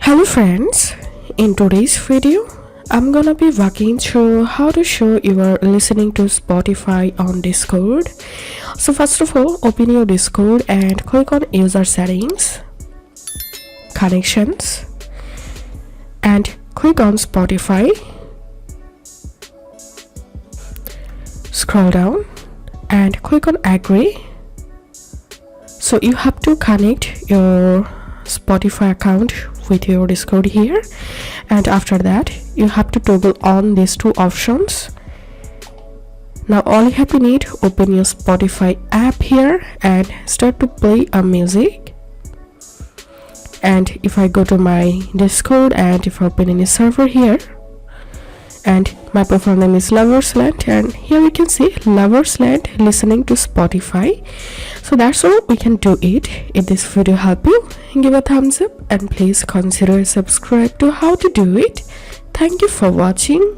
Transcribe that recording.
Hello friends, in today's video I'm gonna be walking through how to show you are listening to Spotify on Discord. So first of all, open your Discord and click on user settings, connections, and click on Spotify. Scroll down and click on agree. So you have to connect your Spotify account with your Discord here, and after that you have to toggle on these two options. Now all you have to need, open your Spotify app here and start to play a music. And if I go to my Discord and if I open any server here, and my profile name is Loversland, and here you can see Loversland listening to Spotify. So that's all we can do it. If this video helped you, give a thumbs up and please consider subscribe to how to do it. Thank you for watching.